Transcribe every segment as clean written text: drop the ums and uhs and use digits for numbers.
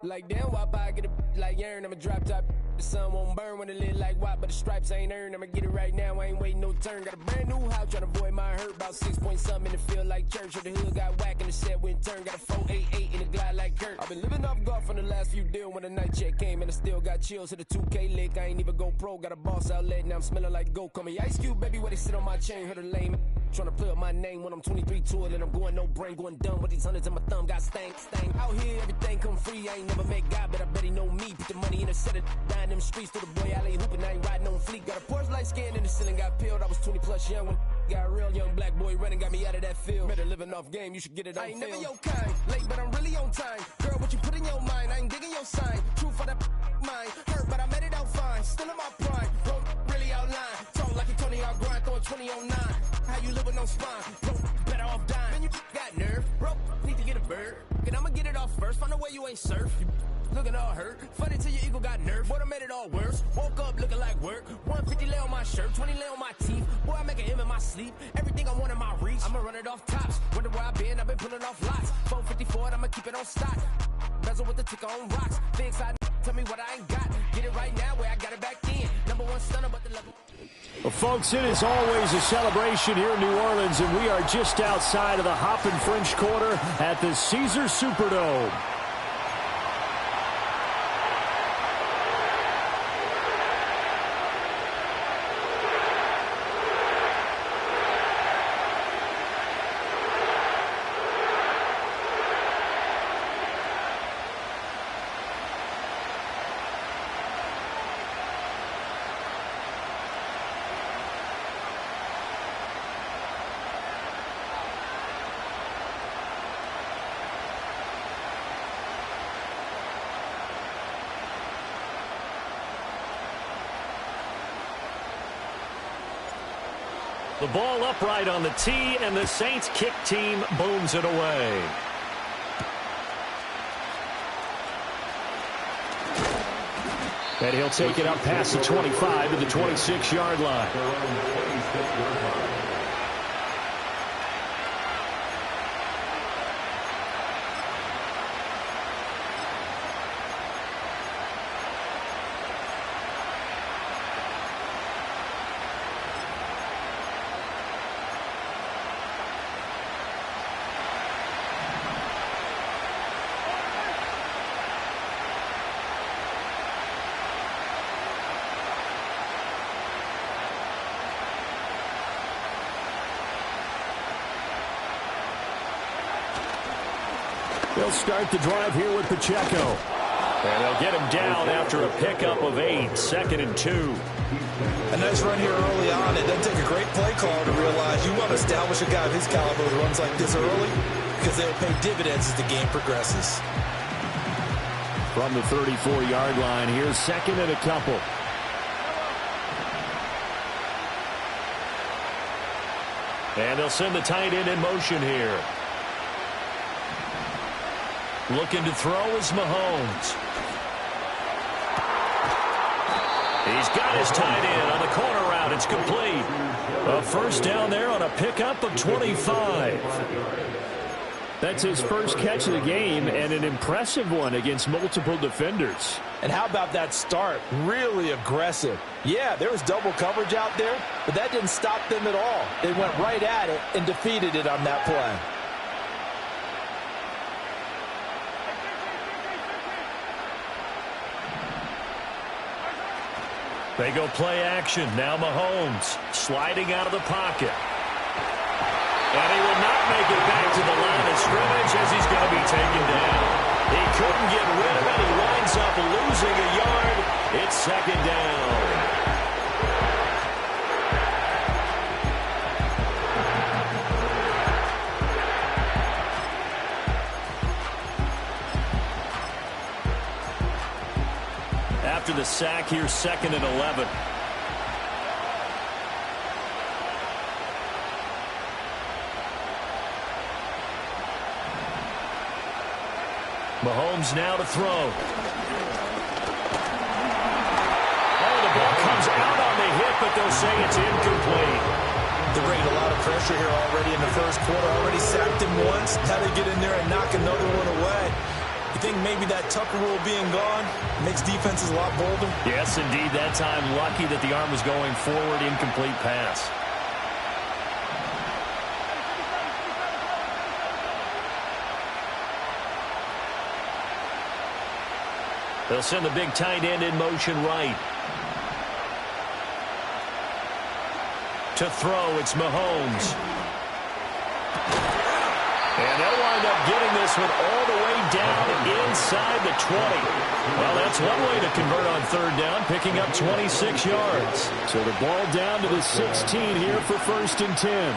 Like damn, why I get a like Aaron? I'm a drop top. The sun won't burn when it lit like what, but the stripes ain't earned. I'ma get it right now, I ain't waiting no turn. Got a brand new house, tryna avoid my hurt. About 6 point something in the field like church. Or the hood got whack and the set went turn. Got a 488 in the glide like Kurt. I've been living off golf from the last few deals. When the night check came and I still got chills. Hit a 2K lick, I ain't even go pro. Got a boss outlet, now I'm smelling like gold. Call me Ice Cube, baby, where they sit on my chain. Heard a lame tryna play up my name when I'm 23 to it. And I'm going no brain, going dumb with these hundreds in my thumb. Got stank. Out here, everything come free. I ain't never met God, but I bet he know me. Put the money in a set of down them streets to the boy. Alley hooping, I ain't riding on fleek. Got a Porsche light scan in the ceiling, got peeled. I was 20 plus young when got real. Young black boy running, got me out of that field. Better living off game, you should get it on film. I ain't never your kind, late but I'm really on time. Girl, what you put in your mind, I ain't digging your sign. True for that mind, hurt but I made it out fine. Still in my prime, bro, really outline. Talk like you Tony out grind, throwing 20 on 9. How you live with no spine, bro, better off dying. Man, you got nerve, bro, need to get a bird. And I'ma get it off first, find a way you ain't surf. Looking all hurt, funny till your ego got nerve. Boy, I made it all worse. Woke up looking like work. 150 lay on my shirt, 20 lay on my teeth. Boy, I make an M in my sleep. Everything I want in my reach. I'ma run it off tops. Wonder where I've been pulling off lots. 454, I'ma keep it on stock. Bezel with the ticker on rocks. Big side, tell me what I ain't got. Get it right now where I got it back then. Number one stunner, but the level. Well, folks, it is always a celebration here in New Orleans, and we are just outside of the Hoppin' French Quarter at the Caesars Superdome. The ball upright on the tee, and the Saints kick team booms it away. And he'll take it up past the 25 to the 26-yard line. They'll start the drive here with Pacheco. And they'll get him down after a pickup of 8, 2nd and 2. A nice run here early on. It doesn't take a great play caller to realize you want to establish a guy of his caliber who runs like this early because they'll pay dividends as the game progresses. From the 34-yard line, here's 2nd and a couple. And they'll send the tight end in motion here. Looking to throw is Mahomes. He's got his tight end on the corner route. It's complete. A first down there on a pickup of 25. That's his first catch of the game, and an impressive one against multiple defenders. And how about that start? Really aggressive. Yeah, there was double coverage out there, but that didn't stop them at all. They went right at it and defeated it on that play. They go play action. Now Mahomes sliding out of the pocket. And he will not make it back to the line of scrimmage as he's going to be taken down. He couldn't get rid of it. He winds up losing a yard. It's 2nd down. After the sack, here's 2nd and 11. Mahomes now to throw. Oh, the ball comes out on the hit, but they'll say it's incomplete. They're bringing a lot of pressure here already in the first quarter. Already sacked him once. Had to get in there and knock another one away. You think maybe that Tucker rule being gone makes defenses a lot bolder? Yes, indeed. That time, lucky that the arm was going forward, incomplete pass. They'll send the big tight end in motion right. To throw, it's Mahomes. And they'll wind up getting this one all the way down inside the 20. Well, that's one way to convert on third down, picking up 26 yards. So the ball down to the 16 here for 1st and 10.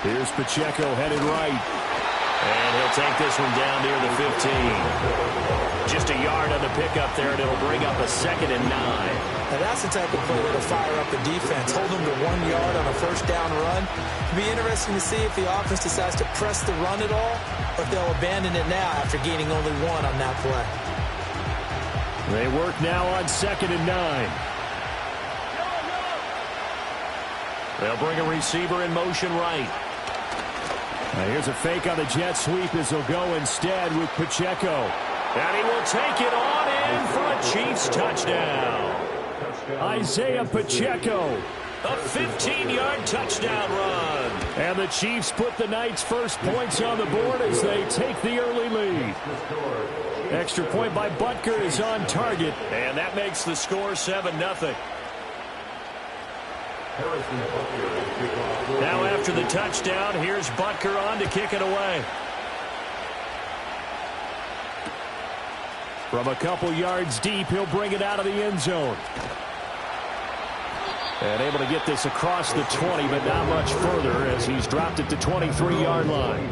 Here's Pacheco headed right. And he'll take this one down near the 15. Just a yard on the pickup there, and it'll bring up a 2nd and 9. Now that's the type of play that'll fire up the defense. Hold them to 1 yard on a first down run. It'll be interesting to see if the offense decides to press the run at all, or if they'll abandon it now after gaining only 1 on that play. They work now on 2nd and 9. They'll bring a receiver in motion right. Now here's a fake on the jet sweep as he'll go instead with Pacheco. And he will take it on in for a Chiefs touchdown. Isaiah Pacheco. A 15-yard touchdown run. And the Chiefs put the Knights' first points on the board as they take the early lead. Extra point by Butker is on target. And that makes the score 7-0. Now after the touchdown, here's Butker on to kick it away. From a couple yards deep, he'll bring it out of the end zone. And able to get this across the 20, but not much further as he's dropped it to 23-yard line.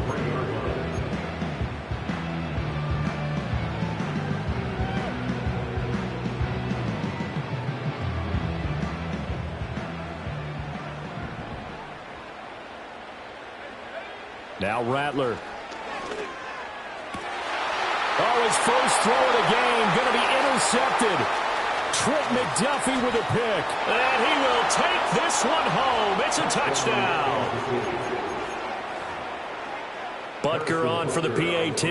Now Rattler. Oh, his first throw of the game going to be intercepted. Trent McDuffie with a pick. And he will take this one home. It's a touchdown. Butker on for the PAT.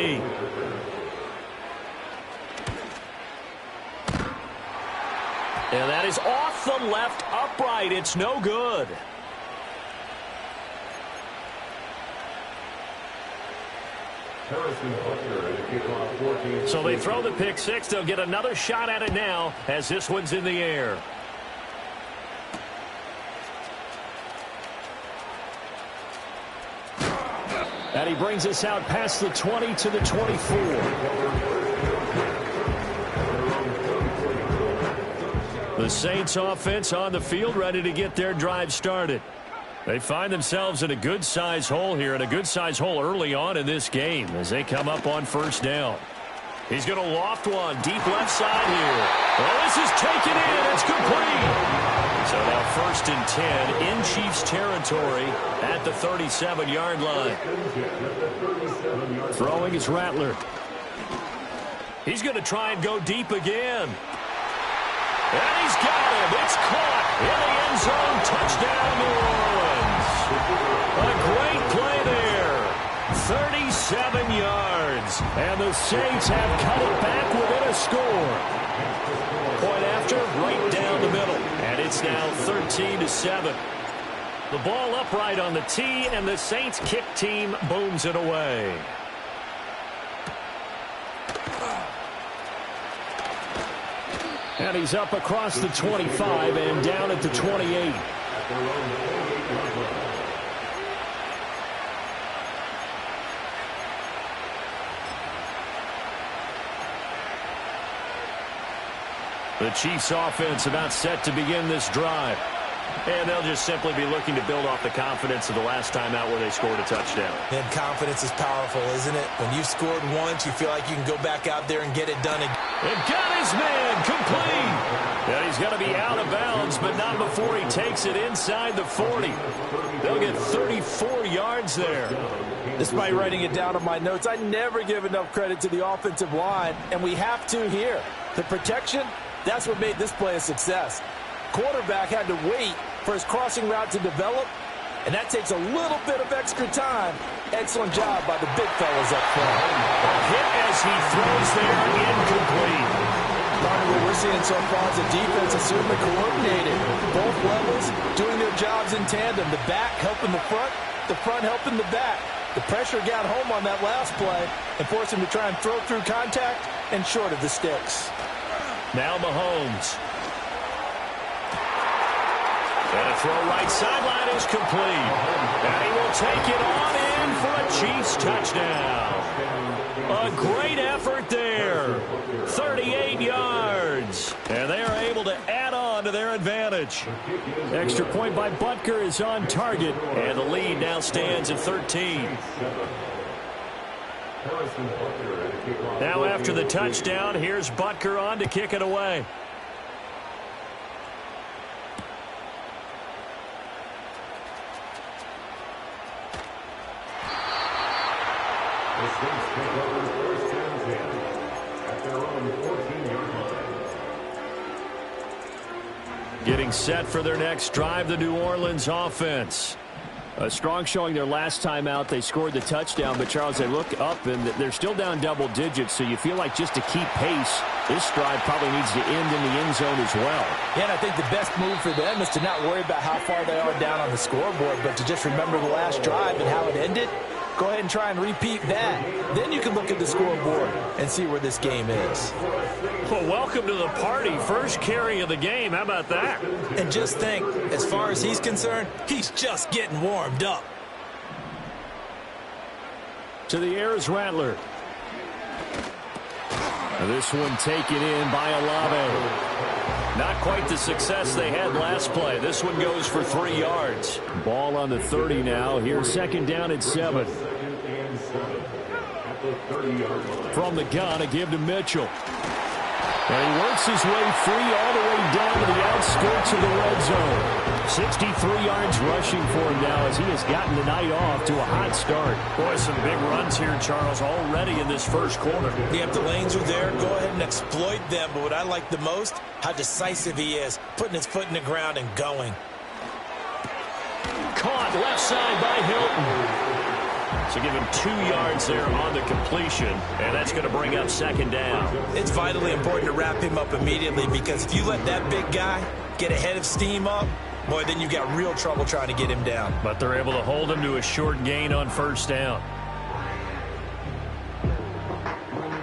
And that is off the left upright. It's no good. So they throw the pick six. They'll get another shot at it now as this one's in the air. And he brings us out past the 20 to the 24. The Saints offense on the field ready to get their drive started. They find themselves in a good-sized hole here, and a good-sized hole early on in this game as they come up on first down. He's going to loft one deep left side here. Well, this is taken in. It's complete. So now 1st and 10 in Chiefs territory at the 37-yard line. Throwing is Rattler. He's going to try and go deep again. And he's got him. It's caught in the end zone. Touchdown, New Orleans. A great play there. 37 yards. And the Saints have cut it back within a score. Point after, right down the middle. And it's now 13-7. The ball upright on the tee, and the Saints kick team booms it away. And he's up across the 25 and down at the 28. The Chiefs offense about set to begin this drive. And they'll just simply be looking to build off the confidence of the last time out where they scored a touchdown. And confidence is powerful, isn't it? When you've scored once, you feel like you can go back out there and get it done again. And got his man complete. And he's going to be out of bounds, but not before he takes it inside the 40. They'll get 34 yards there. Despite writing it down on my notes, I never give enough credit to the offensive line, and we have to here. The protection, that's what made this play a success. Quarterback had to wait for his crossing route to develop, And that takes a little bit of extra time. Excellent job by the big fellas up front. A hit as he throws there, incomplete. What we're seeing so far is the defense is certainly coordinated. Both levels doing their jobs in tandem. The back helping the front helping the back. The pressure got home on that last play and forced him to try and throw through contact and short of the sticks. Now Mahomes. And a throw right sideline is complete. And he will take it on in for a Chiefs touchdown. A great effort there. 38 yards. And they are able to add on to their advantage. Extra point by Butker is on target. And the lead now stands at 13. Now after the touchdown, here's Butker on to kick it away. Getting set for their next drive, the New Orleans offense. A strong showing their last time out. They scored the touchdown, but Charles, they look up and they're still down double digits, so you feel like just to keep pace, this drive probably needs to end in the end zone as well. Yeah, and I think the best move for them is to not worry about how far they are down on the scoreboard, but to just remember the last drive and how it ended. Go ahead and try and repeat that. Then you can look at the scoreboard and see where this game is. Well, welcome to the party. First carry of the game. How about that? And just think, as far as he's concerned, he's just getting warmed up. To the air is Rattler. This one taken in by Olave. Not quite the success they had last play. This one goes for 3 yards. Ball on the 30 now. Here's second down at 7. From the gun, a give to Mitchell. And he works his way free all the way down to the outskirts of the red zone. 63 yards rushing for him now as he has gotten the night off to a hot start. Boy, some big runs here, Charles, already in this first quarter. Yeah, if the lanes are there, go ahead and exploit them. But what I like the most, how decisive he is, putting his foot in the ground and going. Caught left side by Hilton. So give him 2 yards there on the completion, and that's going to bring up second down. It's vitally important to wrap him up immediately, because if you let that big guy get ahead of steam up, boy, then you've got real trouble trying to get him down. But they're able to hold him to a short gain on first down.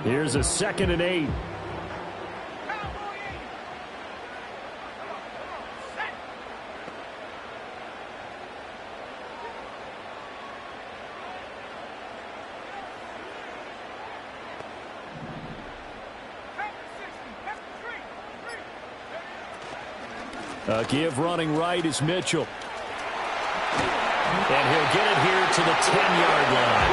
Here's a 2nd and 8. A give running right is Mitchell. And he'll get it here to the 10-yard line.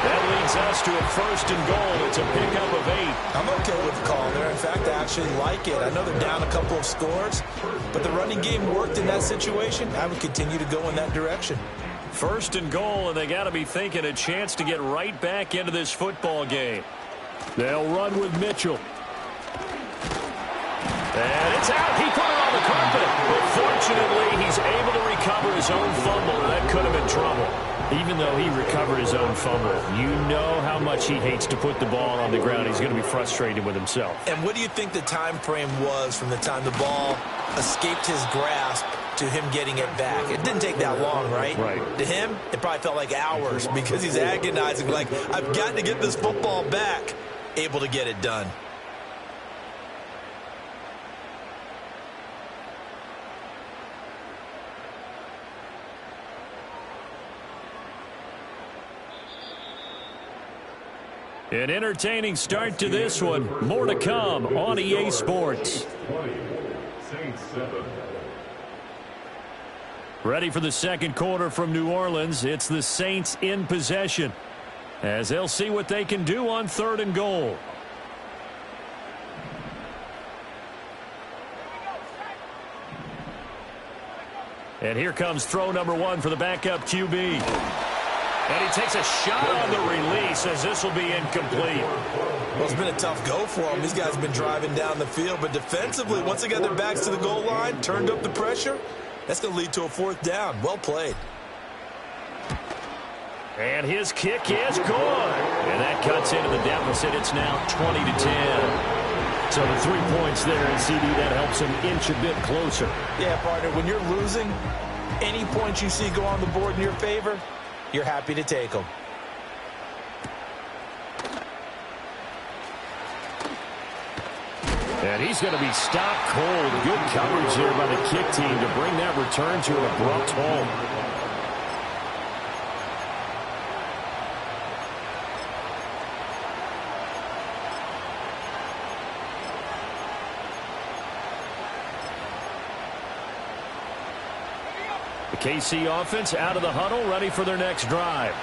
That leads us to a 1st and goal. It's a pickup of 8. I'm okay with the call there. In fact, I actually like it. I know they're down a couple of scores, but the running game worked in that situation. I would continue to go in that direction. 1st and goal, and they got to be thinking a chance to get right back into this football game. They'll run with Mitchell. And it's out. He put it on the carpet. But fortunately, he's able to recover his own fumble. That could have been trouble. Even though he recovered his own fumble, you know how much he hates to put the ball on the ground. He's going to be frustrated with himself. And what do you think the time frame was from the time the ball escaped his grasp to him getting it back? It didn't take that long, right? Right. To him, it probably felt like hours because he's agonizing, like, I've got to get this football back. Able to get it done. An entertaining start to this one. More to come on EA Sports. Ready for the second quarter from New Orleans. It's the Saints in possession, as they'll see what they can do on 3rd and goal. And here comes throw number 1 for the backup QB. And he takes a shot on the release as this will be incomplete. Well, it's been a tough go for them. These guys have been driving down the field, but defensively, once they got their backs to the goal line, turned up the pressure, that's going to lead to a 4th down. Well played. And his kick is good. And that cuts into the deficit. It's now 20-10. So the 3 points there, and CD, that helps him inch a bit closer. Yeah, partner, when you're losing, any points you see go on the board in your favor, you're happy to take them. And he's going to be stopped cold. Good coverage there by the kick team to bring that return to an abrupt halt. The KC offense out of the huddle, ready for their next drive.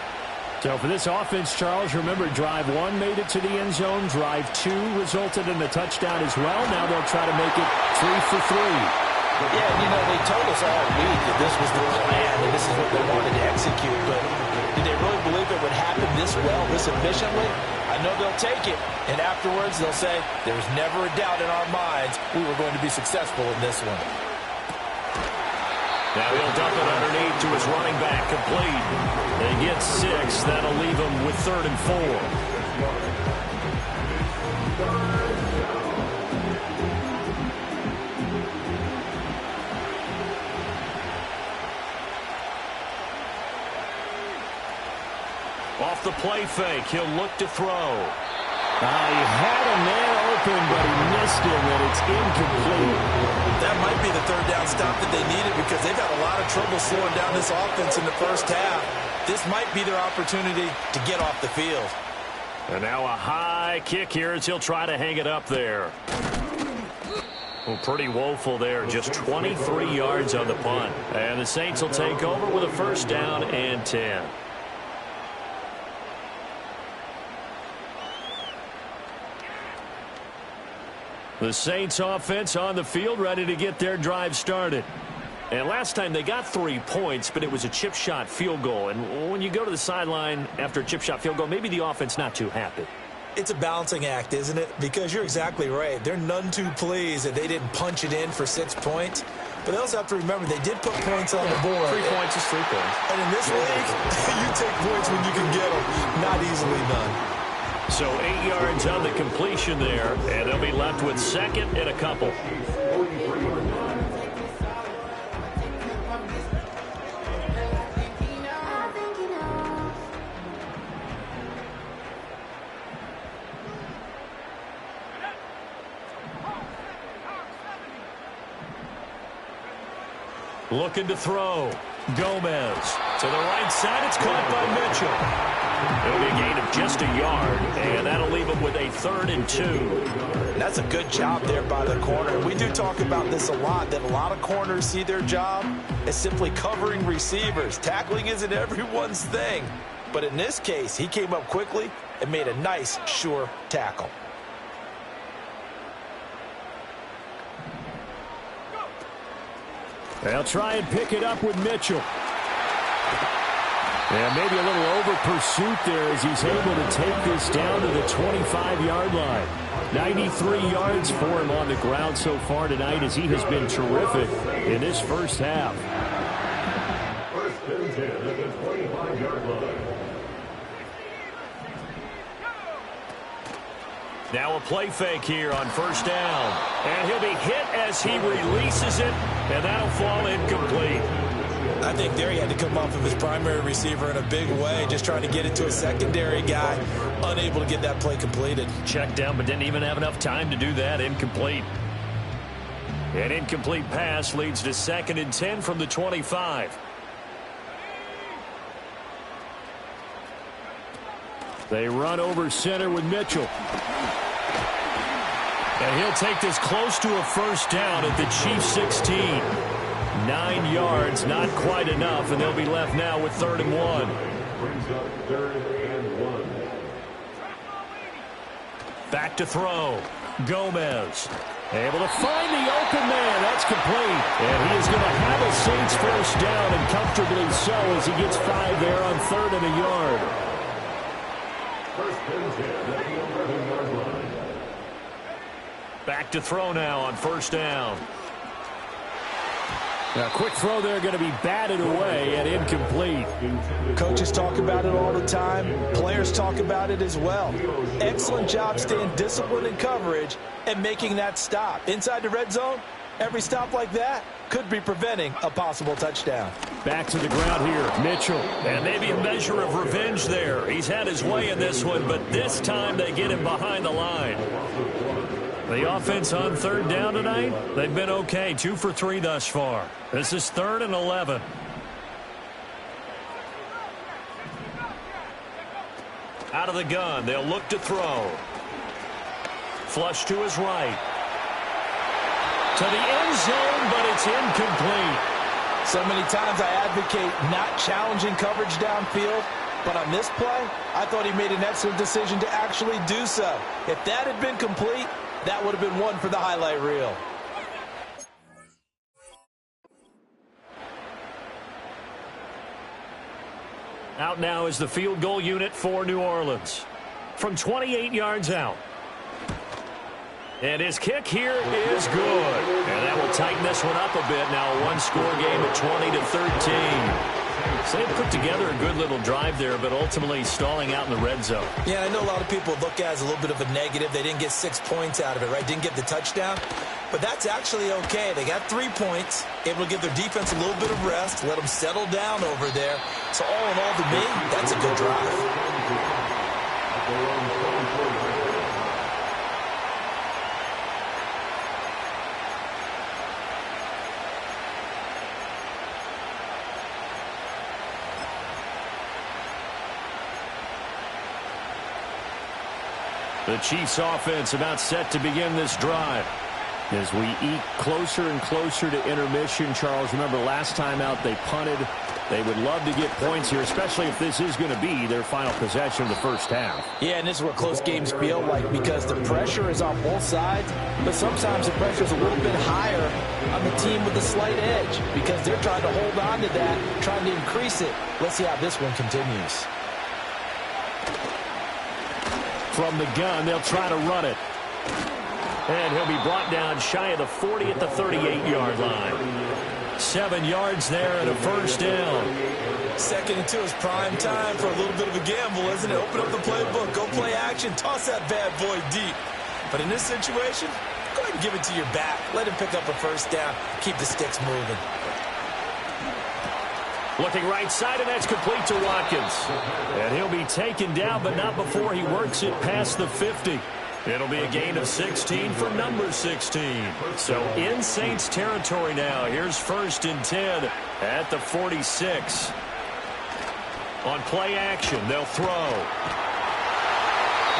So for this offense, Charles, remember, drive 1 made it to the end zone. Drive 2 resulted in a touchdown as well. Now they'll try to make it 3 for 3. Yeah, you know, they told us all week that this was the plan and this is what they wanted to execute. But did they really believe it would happen this well, this efficiently? I know they'll take it. And afterwards, they'll say, there was never a doubt in our minds we were going to be successful in this one. Now he'll dump it underneath to his running back, complete. They get 6. That'll leave him with 3rd and 4. Off the play fake, he'll look to throw. He had a man open, but he missed him, and it's incomplete. That might be the 3rd down stop that they needed because they've had a lot of trouble slowing down this offense in the first half. This might be their opportunity to get off the field. And now a high kick here as he'll try to hang it up there. Well, pretty woeful there. Just 23 yards on the punt. And the Saints will take over with a 1st down and 10. The Saints offense on the field, ready to get their drive started. And last time they got 3 points, but it was a chip shot field goal. And when you go to the sideline after a chip shot field goal, maybe the offense not too happy. It's a balancing act, isn't it? Because you're exactly right. They're none too pleased that they didn't punch it in for 6 points. But they also have to remember they did put points on the board. 3 points is 3 points. And in this league, you take points when you can get them. Not easily done. So 8 yards on the completion there, and they'll be left with 2nd and a couple. Looking to throw. Gomez to the right side. It's caught by Mitchell. It'll be a gain of just a yard, and that'll leave him with a 3rd and 2. That's a good job there by the corner. We do talk about this a lot, that a lot of corners see their job as simply covering receivers. Tackling isn't everyone's thing. But in this case, he came up quickly and made a nice, sure tackle. They'll try and pick it up with Mitchell. And maybe a little over pursuit there as he's able to take this down to the 25-yard line. 93 yards for him on the ground so far tonight as he has been terrific in this first half. 1st and 10 at the 25-yard line. Now a play fake here on 1st down. And he'll be hit as he releases it, and that'll fall incomplete. I think there he had to come off of his primary receiver in a big way, just trying to get it to a secondary guy, unable to get that play completed. Checked down, but didn't even have enough time to do that. Incomplete. An incomplete pass leads to 2nd and 10 from the 25. They run over center with Mitchell. And he'll take this close to a 1st down at the Chiefs 16. 9 yards, not quite enough, and they'll be left now with 3rd and 1. Brings up 3rd and 1. Back to throw. Gomez. Able to find the open man. That's complete. And he is going to have a Saints 1st down, and comfortably so as he gets 5 there on 3rd and a yard. 1st and 10 at the 11-yard line. Back to throw now on 1st down. A quick throw there going to be batted away and incomplete. Coaches talk about it all the time. Players talk about it as well. Excellent job staying disciplined in coverage and making that stop. Inside the red zone, every stop like that could be preventing a possible touchdown. Back to the ground here, Mitchell. And maybe a measure of revenge there. He's had his way in this one, but this time they get him behind the line. The offense on third down tonight, they've been okay. 2 for 3 thus far. This is 3rd and 11. Out of the gun, they'll look to throw. Flush to his right. To the end zone, but it's incomplete. So many times I advocate not challenging coverage downfield, but on this play, I thought he made an excellent decision to actually do so. If that had been complete, that would have been one for the highlight reel. Out now is the field goal unit for New Orleans. From 28 yards out. And his kick here is good. And that will tighten this one up a bit. Now a one-score game at 20-13. So they put together a good little drive there, but ultimately stalling out in the red zone. Yeah, I know a lot of people look at it as a little bit of a negative. They didn't get 6 points out of it, right? Didn't get the touchdown. But that's actually okay. They got 3 points, able to give their defense a little bit of rest, let them settle down over there. So all in all, to me, that's a good drive. The Chiefs offense about set to begin this drive. As we eat closer and closer to intermission, Charles, remember last time out they punted. They would love to get points here, especially if this is going to be their final possession of the first half. Yeah, and this is what close games feel like because the pressure is on both sides, but sometimes the pressure is a little bit higher on the team with the slight edge because they're trying to hold on to that, trying to increase it. Let's see how this one continues. From the gun, they'll try to run it. And he'll be brought down shy of the 40 at the 38-yard line. 7 yards there and a first down. 2nd and 2 is prime time for a little bit of a gamble, isn't it? Open up the playbook, go play action, toss that bad boy deep. But in this situation, go ahead and give it to your back. Let him pick up a first down. Keep the sticks moving. Looking right side, and that's complete to Watkins. And he'll be taken down, but not before he works it past the 50. It'll be a gain of 16 for number 16. So in Saints territory now. Here's 1st and 10 at the 46. On play action, they'll throw.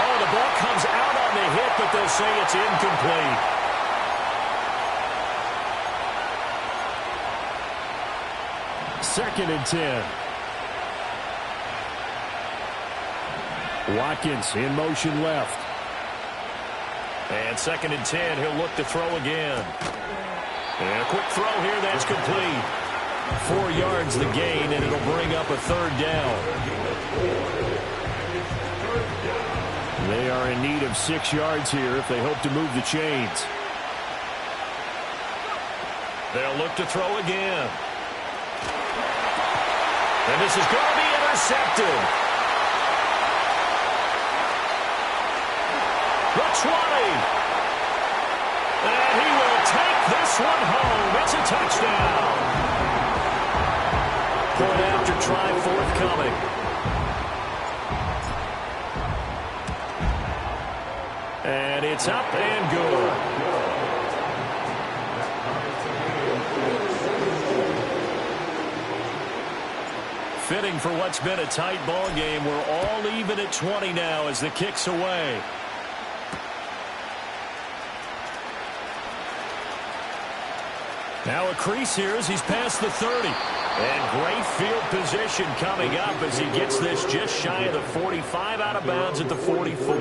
Oh, the ball comes out on the hit, but they'll say it's incomplete. Second and 10. Watkins in motion left. And 2nd and 10, he'll look to throw again. And a quick throw here, that's complete. 4 yards the gain, and it'll bring up a 3rd down. They are in need of 6 yards here if they hope to move the chains. They'll look to throw again. And this is going to be intercepted. The 20. And he will take this one home. It's a touchdown. Point after try forthcoming. And it's up and good. Fitting for what's been a tight ball game. We're all even at 20 now as the kick's away. Now a crease here as he's past the 30. And great field position coming up as he gets this just shy of the 45, out of bounds at the 44.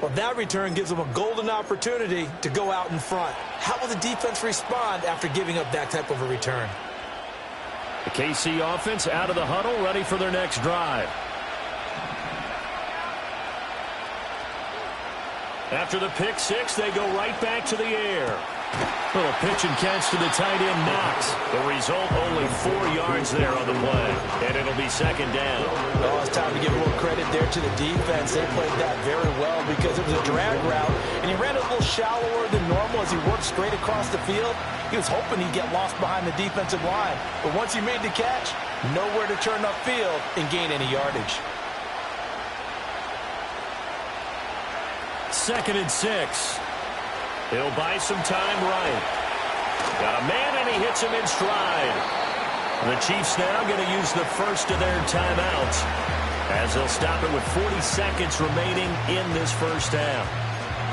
Well, that return gives them a golden opportunity to go out in front. How will the defense respond after giving up that type of a return? The KC offense out of the huddle, ready for their next drive. After the pick six, they go right back to the air. Little pitch and catch to the tight end, Knox. The result, only 4 yards there on the play. And it'll be second down. Well, it's time to give a little credit there to the defense. They played that very well because it was a drag route, and he ran a little shallower than normal as he worked straight across the field. He was hoping he'd get lost behind the defensive line. But once he made the catch, nowhere to turn upfield and gain any yardage. 2nd and 6. He'll buy some time right. Got a man, and he hits him in stride. The Chiefs now going to use the first of their timeouts as they'll stop it with 40 seconds remaining in this first half.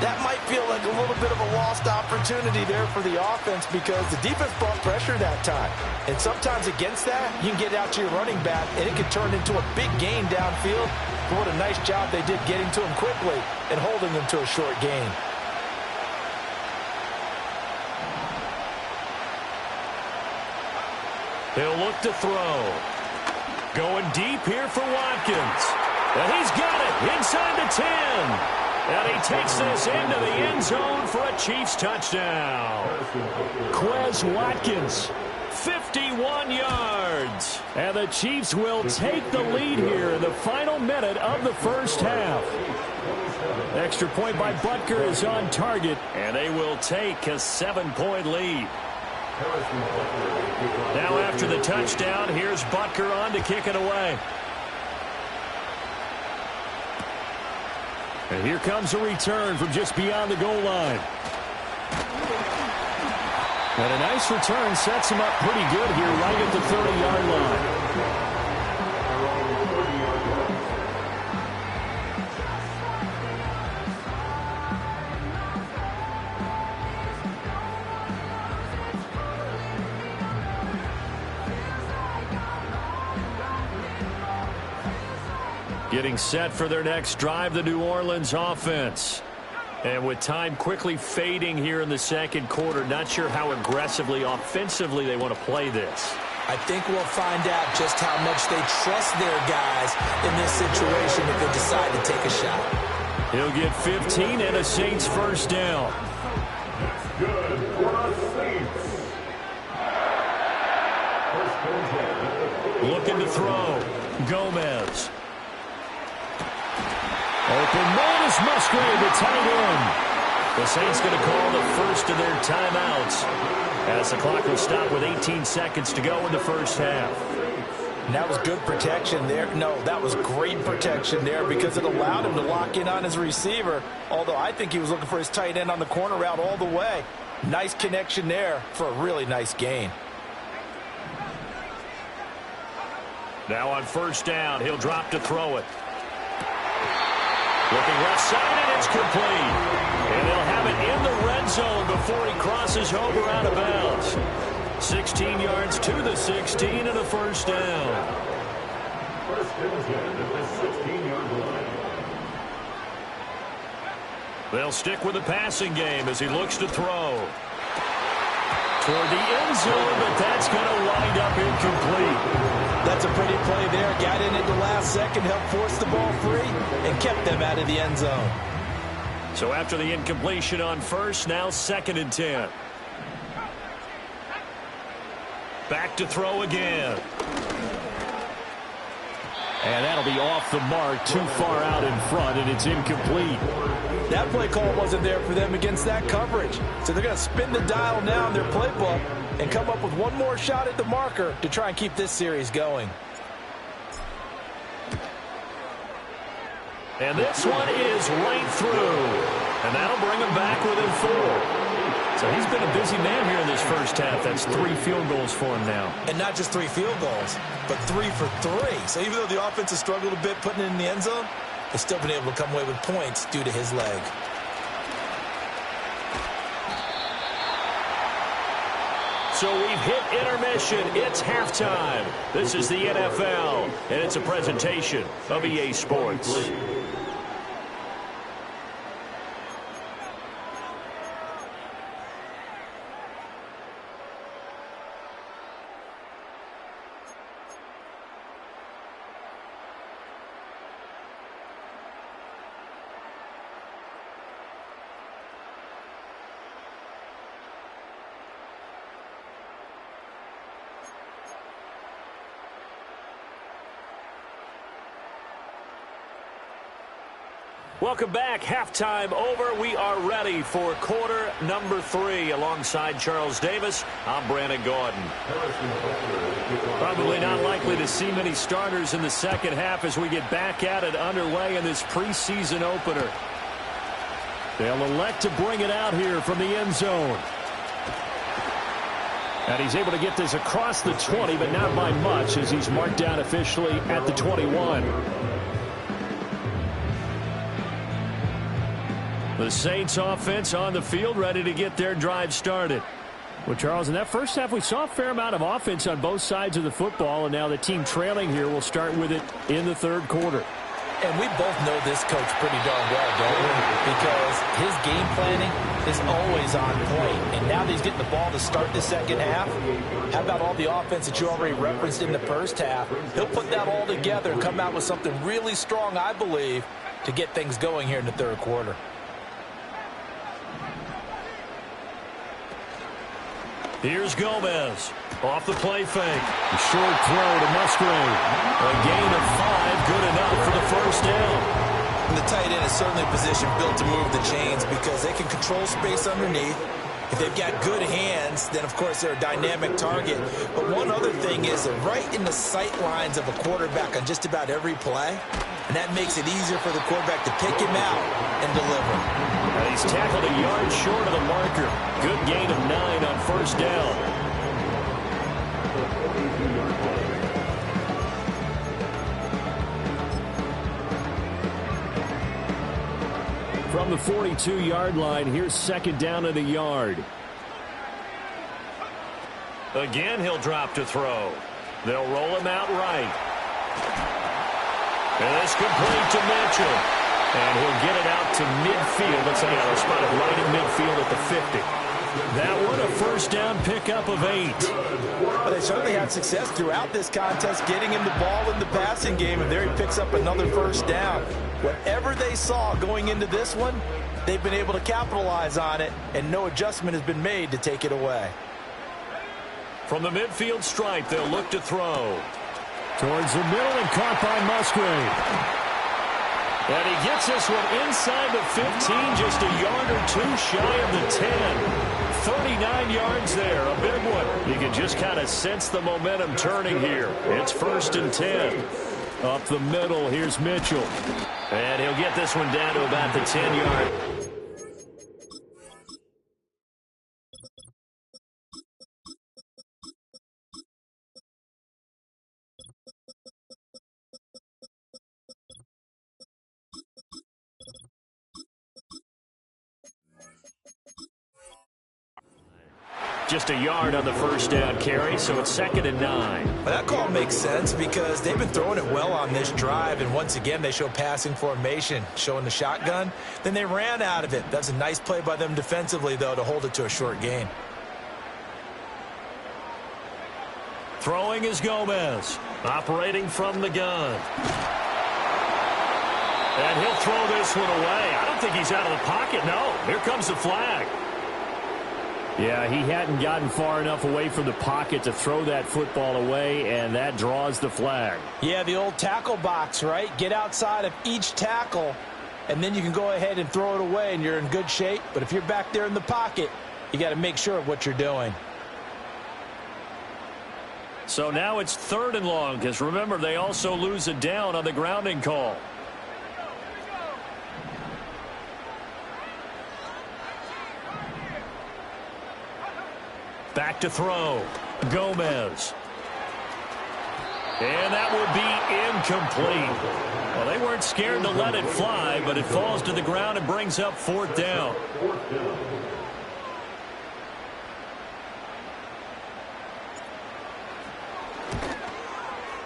That might feel like a little bit of a lost opportunity there for the offense because the defense brought pressure that time. And sometimes against that, you can get out to your running back, and it can turn into a big gain downfield. But what a nice job they did getting to him quickly and holding him to a short gain. He'll look to throw. Going deep here for Watkins. And he's got it inside the 10. And he takes this into the end zone for a Chiefs touchdown. Quez Watkins, 51 yards. And the Chiefs will take the lead here in the final minute of the first half. Extra point by Butker is on target, and they will take a 7-point lead. Now after the touchdown, here's Butker on to kick it away. And here comes a return from just beyond the goal line. And a nice return sets him up pretty good here right at the 30-yard line. Getting set for their next drive, the New Orleans offense. And with time quickly fading here in the second quarter, not sure how aggressively, offensively they want to play this. I think we'll find out just how much they trust their guys in this situation if they decide to take a shot. He'll get 15 and a Saints first down. Good for the Saints. Looking to throw. Gomez. Open man is Musgrave, the tight end. The Saints going to call the first of their timeouts as the clock will stop with 18 seconds to go in the first half. And that was good protection there. No, that was great protection there because it allowed him to lock in on his receiver, although I think he was looking for his tight end on the corner route all the way. Nice connection there for a really nice gain. Now on first down, he'll drop to throw it. Looking left side, and it's complete. And they'll have it in the red zone before he crosses over out of bounds. 16 yards to the 16 and a first down. First and 10 at the 16-yard line. They'll stick with the passing game as he looks to throw. Toward the end zone, but that's going to wind up incomplete. That's a pretty play there. Got in at the last second, helped force the ball free, and kept them out of the end zone. So after the incompletion on first, now 2nd and 10. Back to throw again. And that'll be off the mark, too far out in front, and it's incomplete. That play call wasn't there for them against that coverage. So they're going to spin the dial now in their playbook and come up with one more shot at the marker to try and keep this series going. And this one is right through. And that'll bring him back within 4. So he's been a busy man here in this first half. That's 3 field goals for him now. And not just 3 field goals, but 3 for 3. So even though the offense has struggled a bit putting it in the end zone, they've still been able to come away with points due to his leg. So we've hit intermission. It's halftime. This is the NFL, and it's a presentation of EA Sports. Welcome back. Halftime over. We are ready for quarter number 3. Alongside Charles Davis, I'm Brandon Gaudin. Probably not likely to see many starters in the second half as we get back at it underway in this preseason opener. They'll elect to bring it out here from the end zone. And he's able to get this across the 20, but not by much as he's marked down officially at the 21. The Saints offense on the field, ready to get their drive started. Well, Charles, in that first half, we saw a fair amount of offense on both sides of the football, and now the team trailing here will start with it in the third quarter. And we both know this coach pretty darn well, don't we? Because his game planning is always on point. And now that he's getting the ball to start the second half, how about all the offense that you already referenced in the first half? He'll put that all together and come out with something really strong, I believe, to get things going here in the third quarter. Here's Gomez. Off the play fake. Short throw to Musgrave. A gain of 5, good enough for the first down. And the tight end is certainly a position built to move the chains because they can control space underneath. If they've got good hands, then, of course, they're a dynamic target. But one other thing is they're right in the sight lines of a quarterback on just about every play. And that makes it easier for the quarterback to pick him out and deliver. And he's tackled a yard short of the marker. Good gain of 9 on first down. From the 42-yard line, here's second down and a yard. Again, he'll drop to throw. They'll roll him out right. And it's complete to Mitchell. And he'll get it out to midfield. Looks like they're spotted right in midfield at the 50. That one, a first down pickup of 8. Well, they certainly had success throughout this contest getting him the ball in the passing game, and there he picks up another first down. Whatever they saw going into this one, they've been able to capitalize on it, and no adjustment has been made to take it away. From the midfield stripe, they'll look to throw. Towards the middle and caught by Musgrave. And he gets this one inside the 15, just a yard or 2 shy of the 10. 39 yards there, a big one. You can just kind of sense the momentum turning here. It's 1st and 10. Up the middle, here's Mitchell. And he'll get this one down to about the 10-yard. Just a yard on the first down carry, so it's 2nd and 9. Well, that call makes sense because they've been throwing it well on this drive, and once again they show passing formation, showing the shotgun. Then they ran out of it. That's a nice play by them defensively, though, to hold it to a short gain. Throwing is Gomez, operating from the gun. And he'll throw this one away. I don't think he's out of the pocket. No, here comes the flag. Yeah, he hadn't gotten far enough away from the pocket to throw that football away, and that draws the flag. Yeah, the old tackle box, right? Get outside of each tackle, and then you can go ahead and throw it away, and you're in good shape. But if you're back there in the pocket, you got to make sure of what you're doing. So now it's 3rd and long, because remember, they also lose a down on the grounding call. Back to throw. Gomez. And that will be incomplete. Well, they weren't scared to let it fly, but it falls to the ground and brings up 4th down.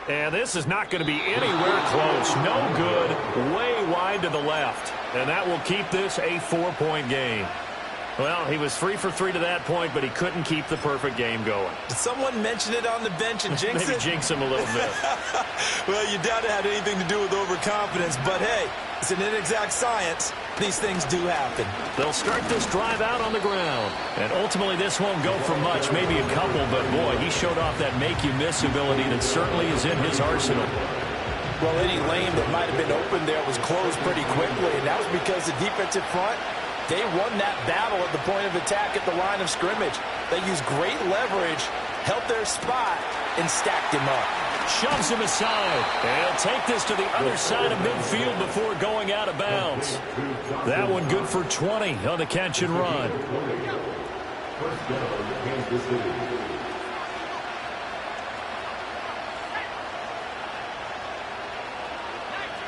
And this is not going to be anywhere close. No good. Way wide to the left. And that will keep this a 4-point game. Well, he was 3 for 3 to that point, but he couldn't keep the perfect game going. Did someone mention it on the bench and jinx it? Maybe jinx him a little bit. Well, you doubt it had anything to do with overconfidence, but hey, it's an inexact science. These things do happen. They'll start this drive out on the ground. And ultimately, this won't go for much, maybe a couple, but boy, he showed off that make-you-miss ability that certainly is in his arsenal. Well, any lane that might have been open there was closed pretty quickly, and that was because the defensive front, they won that battle at the point of attack at the line of scrimmage. They used great leverage, held their spot, and stacked him up. Shoves him aside. They'll take this to the other side of midfield before going out of bounds. That one good for 20 on the catch and run. First down, Kansas City.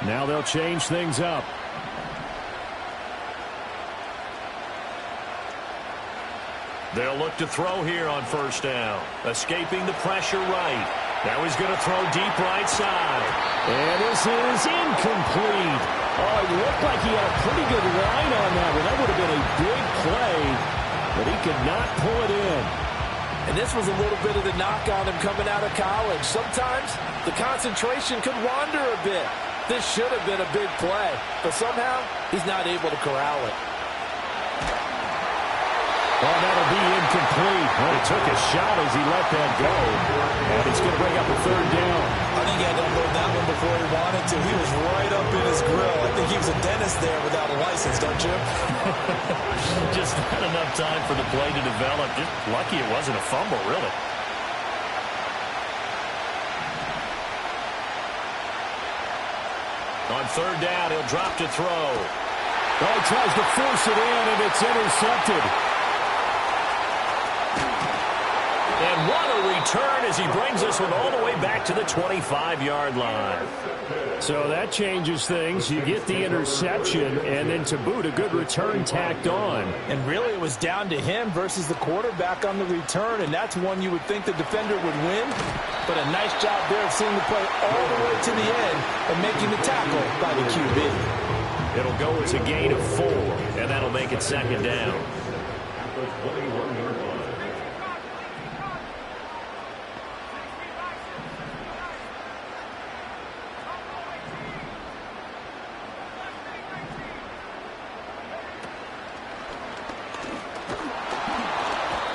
Now they'll change things up. They'll look to throw here on first down. Escaping the pressure right. Now he's going to throw deep right side. And this is incomplete. Oh, it looked like he had a pretty good line on that one. That would have been a big play, but he could not pull it in. And this was a little bit of the knock on him coming out of college. Sometimes the concentration could wander a bit. This should have been a big play, but somehow he's not able to corral it. Oh, that'll be incomplete. Well, he took a shot as he let that go. And it's going to bring up a third down. I think he had to unload that one before he wanted to. He was right up in his grill. I think he was a dentist there without a license, don't you? Just not enough time for the play to develop. Just lucky it wasn't a fumble, really. On third down, he'll drop to throw. Oh, he tries to force it in, and it's intercepted. And what a return as he brings this one all the way back to the 25-yard line. So that changes things. You get the interception, and then to boot, a good return tacked on. And really, it was down to him versus the quarterback on the return, and that's one you would think the defender would win. But a nice job there of seeing the play all the way to the end and making the tackle by the QB. It'll go as a gain of 4, and that'll make it second down.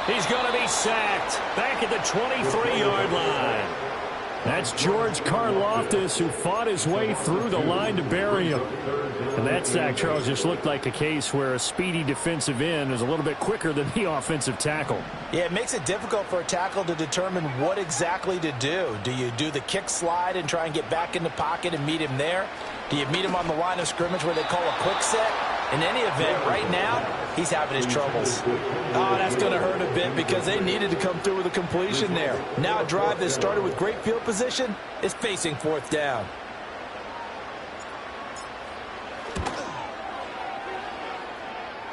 He's going to be sacked back at the 23-yard line. That's George Karlaftis, who fought his way through the line to bury him. And that sack, Charles, just looked like a case where a speedy defensive end is a little bit quicker than the offensive tackle. Yeah, it makes it difficult for a tackle to determine what exactly to do. Do you do the kick slide and try and get back in the pocket and meet him there? Do you meet him on the line of scrimmage where they call a quick set? In any event, right now, he's having his troubles. Oh, that's going to hurt a bit because they needed to come through with a completion there. Now a drive that started with great field position is facing fourth down.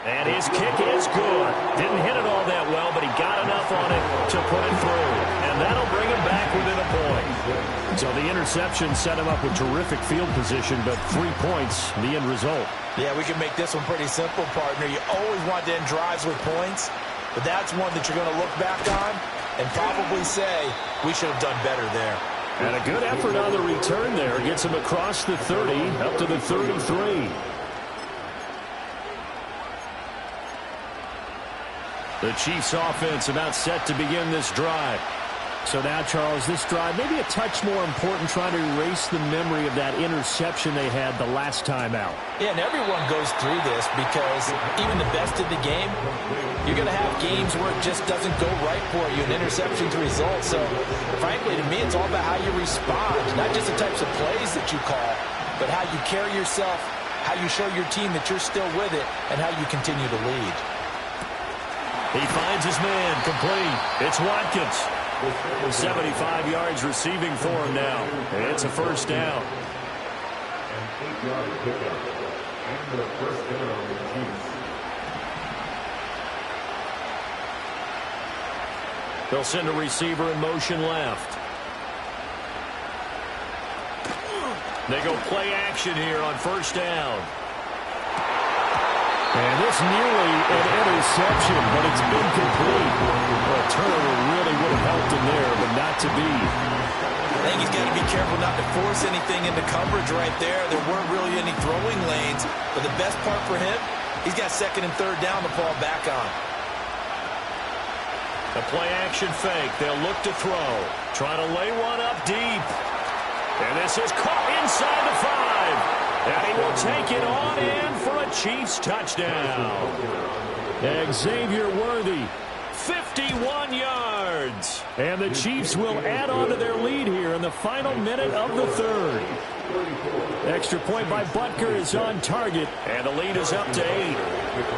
And his kick is good. Didn't hit it all that well, but he got enough on it to put it through. And that'll bring him back within a point. So the interception set him up with terrific field position, but 3 points, the end result. Yeah, we can make this one pretty simple, partner. You always want to end drives with points, but that's one that you're going to look back on and probably say, we should have done better there. And a good effort on the return there. Gets him across the 30, up to the 33. The Chiefs offense about set to begin this drive. So now, Charles, this drive maybe a touch more important, trying to erase the memory of that interception they had the last time out. Yeah, and everyone goes through this because even the best in the game, you're going to have games where it just doesn't go right for you, and interceptions result. So, frankly, to me, it's all about how you respond, not just the types of plays that you call, but how you carry yourself, how you show your team that you're still with it, and how you continue to lead. He finds his man, complete. It's Watkins. 75 yards receiving for him now. It's a first down. An 8-yard pickup. And the first down on the Chiefs. They'll send a receiver in motion left. They go play action here on first down. And this nearly an interception, but it's been complete. Well, a turnover really would have helped him there, but not to be. I think he's got to be careful not to force anything into coverage right there. There weren't really any throwing lanes, but the best part for him, he's got second and third down to fall back on. A play action fake. They'll look to throw. Trying to lay one up deep. And this is caught inside the 5. And he will take it on in for a Chiefs touchdown. Xavier Worthy, 51 yards. and the Chiefs will add on to their lead here in the final minute of the third. Extra point by Butker is on target. And the lead is up to 8.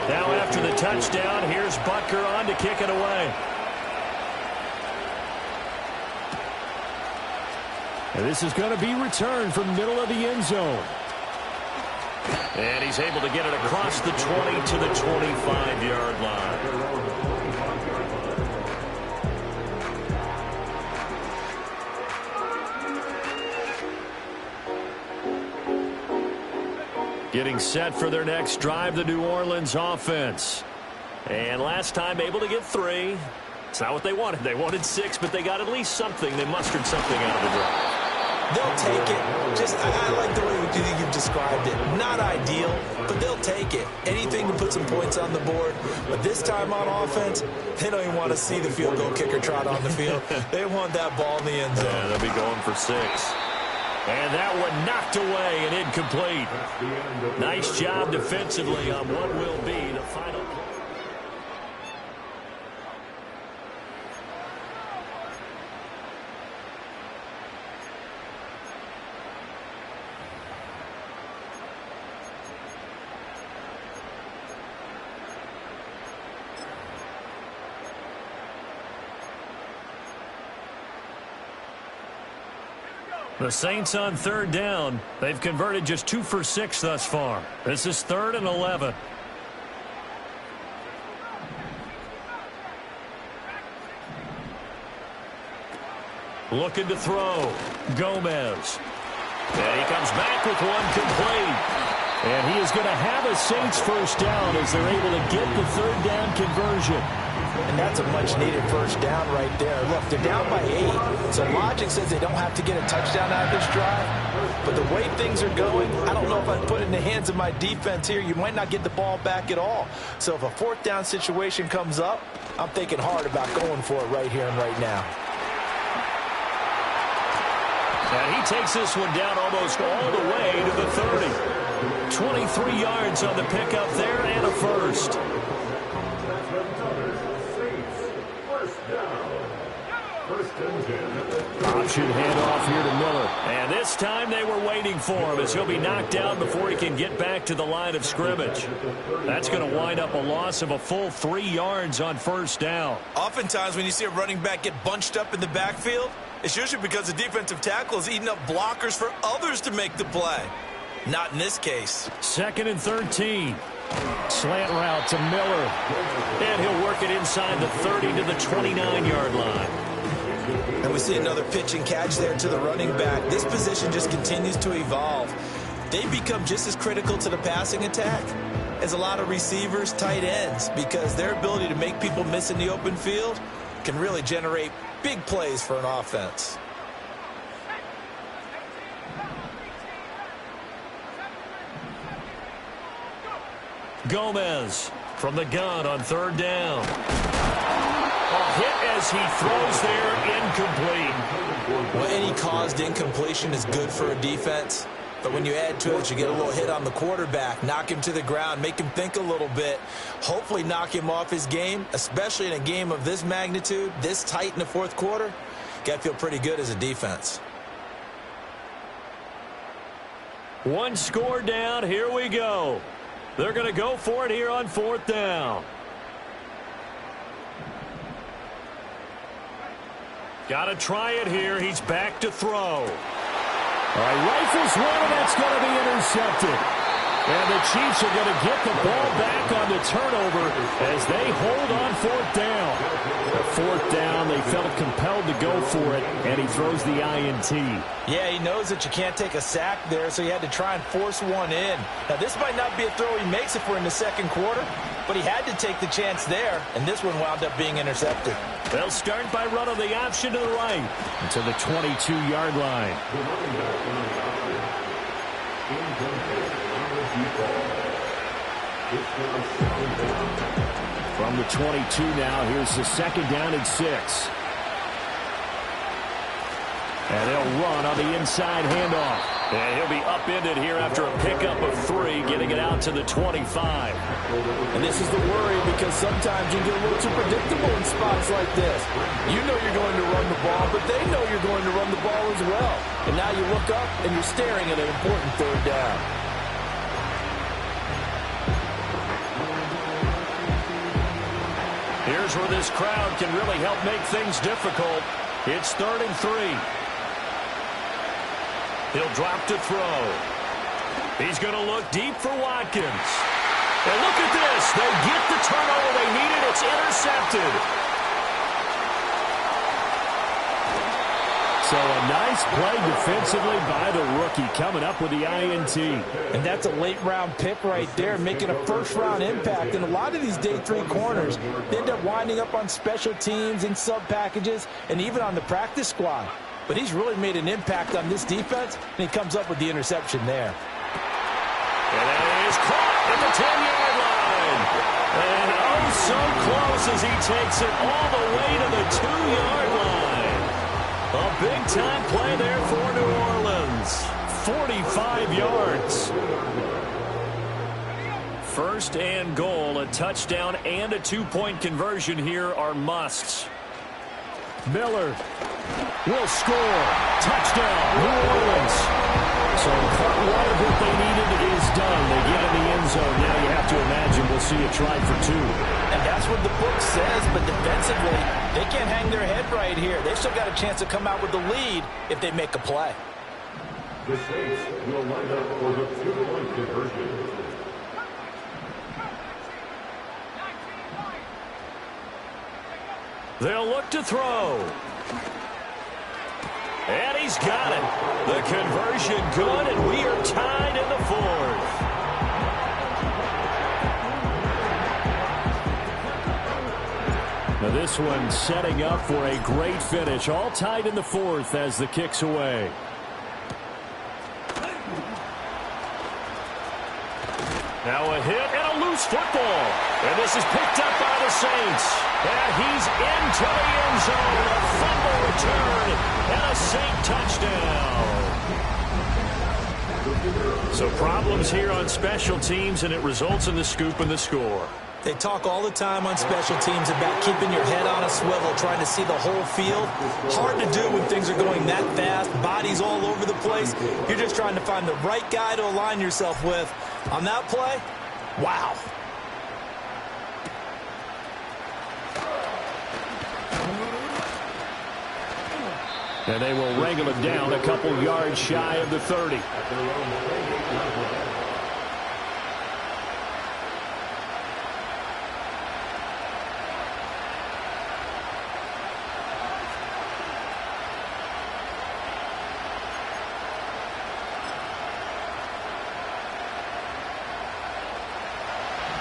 Now after the touchdown, here's Butker on to kick it away. And this is going to be returned from middle of the end zone. And he's able to get it across the 20 to the 25-yard line. Getting set for their next drive, the New Orleans offense. And last time able to get 3. It's not what they wanted. They wanted 6, but they got at least something. They mustered something out of the drive. They'll take it. I like the way you've described it. Not ideal, but they'll take it. Anything to put some points on the board. But this time on offense, they don't even want to see the field goal kicker trot on the field. They want that ball in the end zone. Yeah, they'll be going for 6. And that one knocked away and incomplete. Nice job defensively on what will be the final play. The Saints on third down. They've converted just 2 for 6 thus far. This is 3rd and 11. Looking to throw. Gomez. And he comes back with one complete. And he is going to have a Saints first down as they're able to get the third down conversion. And that's a much-needed first down right there. Look, they're down by 8, so logic says they don't have to get a touchdown out of this drive. But the way things are going, I don't know if I'd put it in the hands of my defense here. You might not get the ball back at all. So if a 4th down situation comes up, I'm thinking hard about going for it right here and right now. And he takes this one down almost all the way to the 30. 23 yards on the pickup there and a first. Option handoff here to Miller. And this time they were waiting for him as he'll be knocked down before he can get back to the line of scrimmage. That's going to wind up a loss of a full 3 yards on first down. Oftentimes when you see a running back get bunched up in the backfield, it's usually because the defensive tackle is eating up blockers for others to make the play. Not in this case. 2nd and 13. Slant route to Miller. And he'll work it inside the 30 to the 29-yard line. And we see another pitch and catch there to the running back. This position just continues to evolve. They become just as critical to the passing attack as a lot of receivers, tight ends, because their ability to make people miss in the open field can really generate big plays for an offense. Gomez from the gun on third down. A hit as he throws there, incomplete. Well, any caused incompletion is good for a defense. But when you add to it, you get a little hit on the quarterback, knock him to the ground, make him think a little bit, hopefully knock him off his game, especially in a game of this magnitude, this tight in the 4th quarter. Got to feel pretty good as a defense. One score down. Here we go. They're going to go for it here on 4th down. Got to try it here. He's back to throw. All right, rifles one, and that's going to be intercepted. And the Chiefs are going to get the ball back on the turnover as they hold on 4th down. The 4th down, they felt compelled to go for it, and he throws the INT. Yeah, he knows that you can't take a sack there, so he had to try and force one in. Now, this might not be a throw he makes if we're in the 2nd quarter, but he had to take the chance there, and this one wound up being intercepted. They'll start by running the option to the right. To the 22-yard line. From the 22 now, here's the 2nd down and 6. And they'll run on the inside handoff. And he'll be upended here after a pickup of 3, getting it out to the 25. And this is the worry because sometimes you get a little too predictable in spots like this. You know you're going to run the ball, but they know you're going to run the ball as well. And now you look up and you're staring at an important third down. Here's where this crowd can really help make things difficult. It's 3rd and 3. He'll drop to throw. He's going to look deep for Watkins. And look at this. They get the turnover they needed. It's intercepted. So a nice play defensively by the rookie coming up with the INT. And that's a late-round pick right there, making a first-round impact. And a lot of these day 3 corners end up winding up on special teams and sub-packages and even on the practice squad. But he's really made an impact on this defense, and he comes up with the interception there. And that is caught at the 10-yard line. And oh, so close as he takes it all the way to the 2-yard line. A big-time play there for New Orleans. 45 yards. 1st and goal, a touchdown and a 2-point conversion here are musts. Miller will score. Touchdown, New Orleans. So part 1 of what they needed is done. They get in the end zone. Now you have to imagine we'll see a try for 2. And that's what the book says, but defensively, they can't hang their head right here. They've still got a chance to come out with the lead if they make a play. The Saints will line up for the 2-point conversion. They'll look to throw. And he's got it. The conversion good, and we are tied in the 4th. Now this one setting up for a great finish. All tied in the 4th as the kick's away. Now a hit and a loose football. And this is picked up by the Saints. And he's into the end zone. A fumble return and a Saint touchdown. So problems here on special teams, and it results in the scoop and the score. They talk all the time on special teams about keeping your head on a swivel, trying to see the whole field. Hard to do when things are going that fast, bodies all over the place. You're just trying to find the right guy to align yourself with. On that play, wow. And they will wrangle it down a couple yards shy of the 30.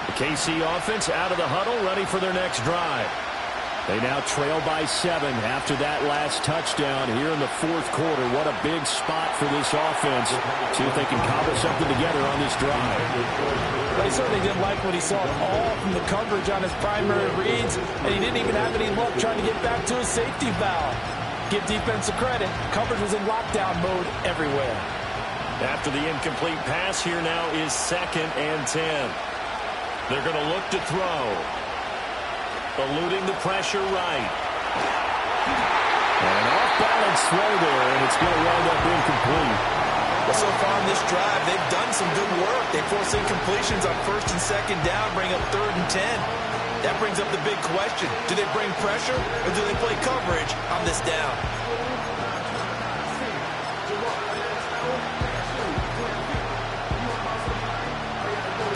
The KC offense out of the huddle, ready for their next drive. They now trail by 7 after that last touchdown here in the 4th quarter. What a big spot for this offense. See if they can cobble something together on this drive. But he certainly didn't like what he saw at all from the coverage on his primary reads, and he didn't even have any luck trying to get back to his safety valve. Give defense a credit. Coverage was in lockdown mode everywhere. After the incomplete pass, here now is 2nd and 10. They're going to look to throw. Eluding the pressure right. And an off-balance throw there, and it's going to wind up incomplete. Well, so far on this drive, they've done some good work. They force incompletions on 1st and 2nd down, bring up 3rd and 10. That brings up the big question. Do they bring pressure, or do they play coverage on this down?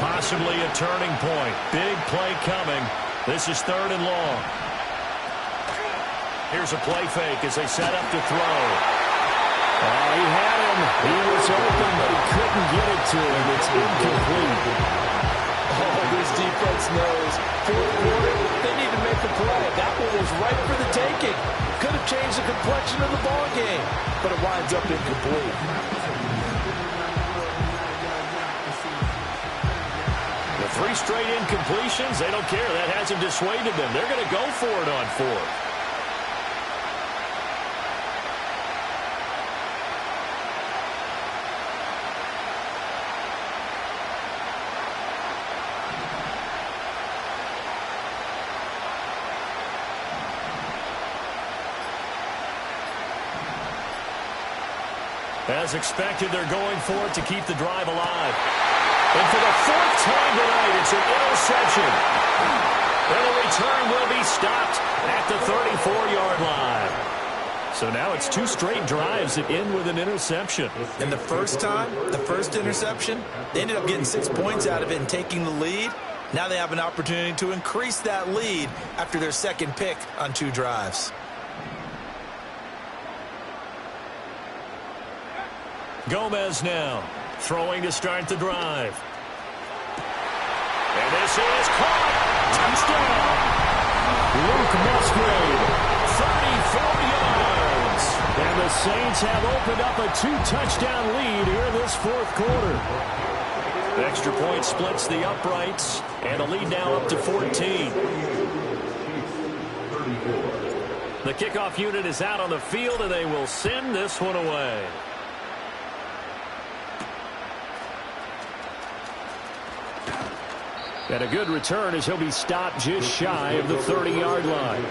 Possibly a turning point. Big play coming. This is 3rd and long. Here's a play fake as they set up to throw. He had him. He was open, but he couldn't get it to him. It's incomplete. Oh, this defense knows. 4th quarter, they need to make a play. That one was right for the taking. Could have changed the complexion of the ball game, but it winds up incomplete. The 3 straight incompletions, they don't care. That hasn't dissuaded them. They're going to go for it on 4th. As expected, they're going for it to keep the drive alive. And for the fourth time tonight, it's an interception. And the return will be stopped at the 34-yard line. So now it's 2 straight drives that end with an interception. And the first time, the first interception, they ended up getting 6 points out of it and taking the lead. Now they have an opportunity to increase that lead after their second pick on 2 drives. Gomez now throwing to start the drive. And this is caught. Touchdown. Luke Musgrave, 34 yards. And the Saints have opened up a 2-touchdown lead here this fourth quarter. Extra point splits the uprights, and the lead now up to 14. The kickoff unit is out on the field, and they will send this one away. And a good return as he'll be stopped just shy of the 30-yard line.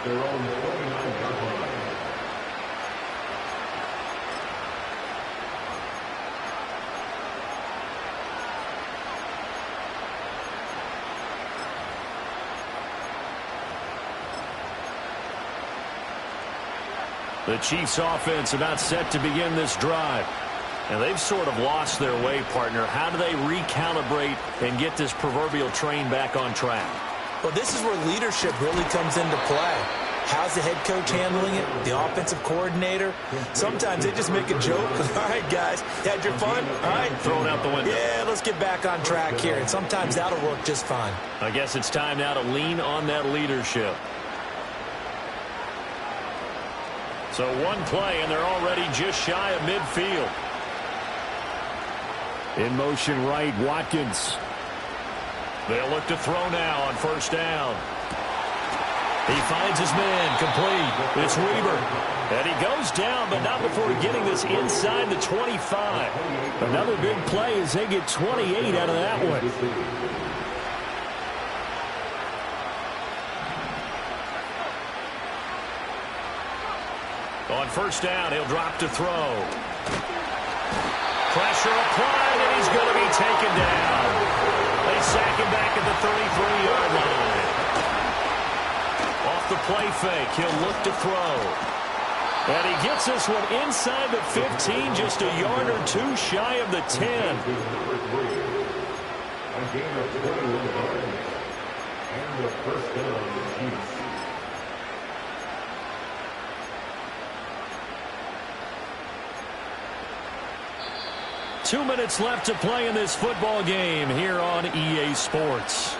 Their own 49-yard line. The Chiefs offense about set to begin this drive. And they've sort of lost their way, partner. How do they recalibrate and get this proverbial train back on track? Well, this is where leadership really comes into play. How's the head coach handling it? The offensive coordinator? Sometimes they just make a joke. All right, guys, had your fun? All right. Throw it out the window. Yeah, let's get back on track here. And sometimes that'll work just fine. I guess it's time now to lean on that leadership. So one play, and they're already just shy of midfield. In motion right, Watkins. They'll look to throw now on first down. He finds his man, complete. It's Weaver. And he goes down, but not before getting this inside the 25. Another big play as they get 28 out of that one. On first down, he'll drop to throw. Pressure applied, and he's going to be taken down. They sack him back at the 33-yard line. Off the play fake, he'll look to throw. And he gets this one inside the 15, just a yard or 2 shy of the 10. A gain of 21 yards. And the first down on the Chiefs. Two minutes left to play in this football game here on EA Sports.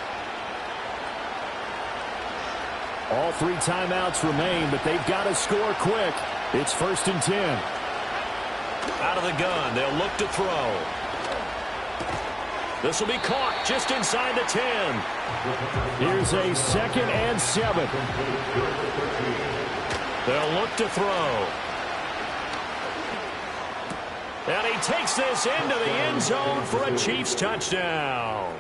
All 3 timeouts remain, but they've got to score quick. It's 1st and 10. Out of the gun, they'll look to throw. This will be caught just inside the 10. Here's a 2nd and 7. They'll look to throw. And he takes this into the end zone for a Chiefs touchdown.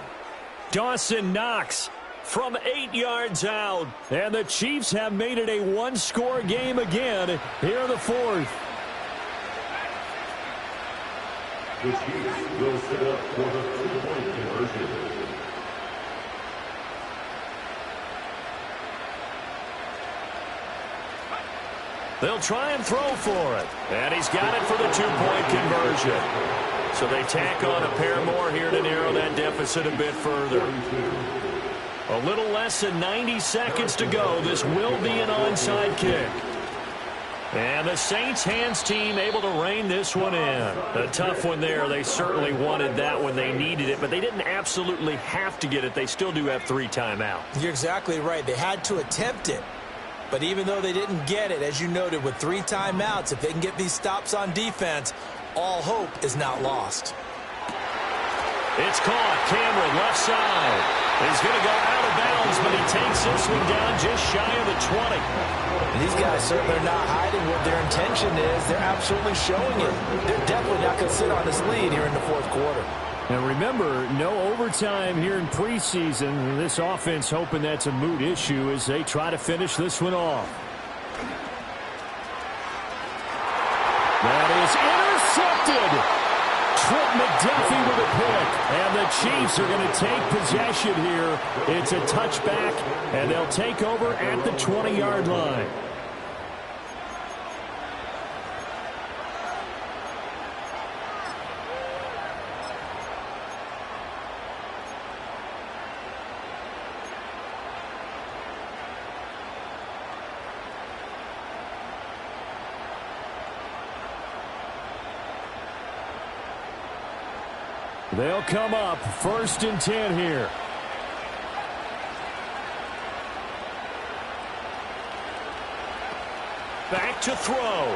Dawson Knox from 8 yards out. And the Chiefs have made it a 1-score game again here in the 4th. The Chiefs will set up for the 2-point conversion. They'll try and throw for it. And he's got it for the 2-point conversion. So they tack on a pair more here to narrow that deficit a bit further. A little less than 90 seconds to go. This will be an onside kick. And the Saints hands team able to rein this one in. A tough one there. They certainly wanted that when they needed it, but they didn't absolutely have to get it. They still do have 3 timeouts. You're exactly right. They had to attempt it. But even though they didn't get it, as you noted, with 3 timeouts, if they can get these stops on defense, all hope is not lost. It's caught. Cameron, left side. He's going to go out of bounds, but he takes this one down just shy of the 20. And these guys certainly are not hiding what their intention is. They're absolutely showing it. They're definitely not going to sit on this lead here in the 4th quarter. And remember, no overtime here in preseason. This offense hoping that's a moot issue as they try to finish this one off. That is is intercepted. Trent McDuffie with a pick. And the Chiefs are going to take possession here. It's a touchback, and they'll take over at the 20-yard line. They'll come up 1st and 10 here. Back to throw.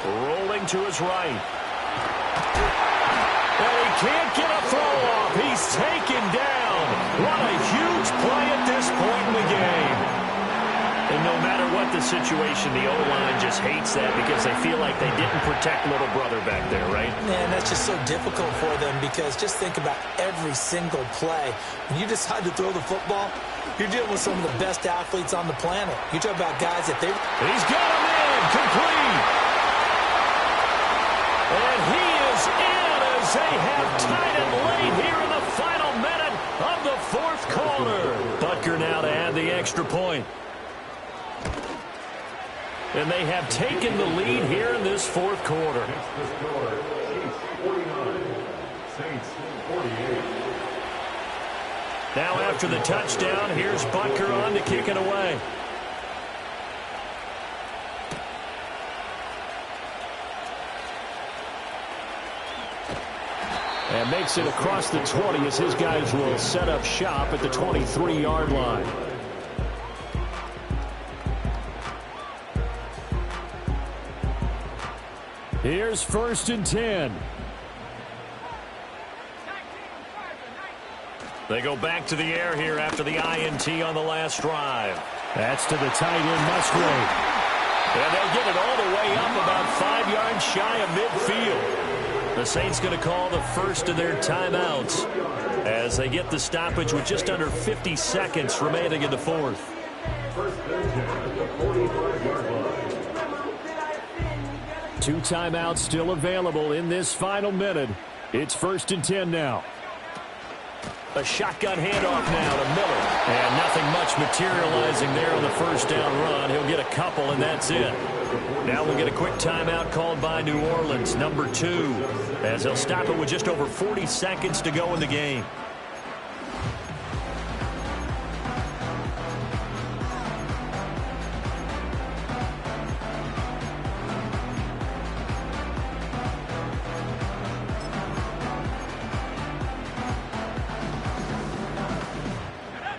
Rolling to his right. And he can't get a throw off. He's taken down. What a huge play at this point in the game. And no matter what the situation, the O-line just hates that because they feel like they didn't protect little brother back there, right? Man, that's just so difficult for them because just think about every single play. When you decide to throw the football, you're dealing with some of the best athletes on the planet. You talk about guys that He's got him in, complete. And he is in as they have tied it late here in the final minute of the 4th quarter. Butker now to add the extra point. And they have taken the lead here in this 4th quarter. Chiefs 49, Saints 48. Now after the touchdown, here's Butker on to kick it away. And makes it across the 20 as his guys will set up shop at the 23-yard line. Here's 1st and 10. They go back to the air here after the INT on the last drive. That's to the tight end, Musgrave. And they'll get it all the way up about 5 yards shy of midfield. The Saints going to call the first of their timeouts as they get the stoppage with just under 50 seconds remaining in the 4th. First and 10 at the 45-yard line. 2 timeouts still available in this final minute. It's 1st and 10 now. A shotgun handoff now to Miller. And nothing much materializing there on the first down run. He'll get a couple, and that's it. Now we'll get a quick timeout called by New Orleans, number 2, as they'll stop it with just over 40 seconds to go in the game.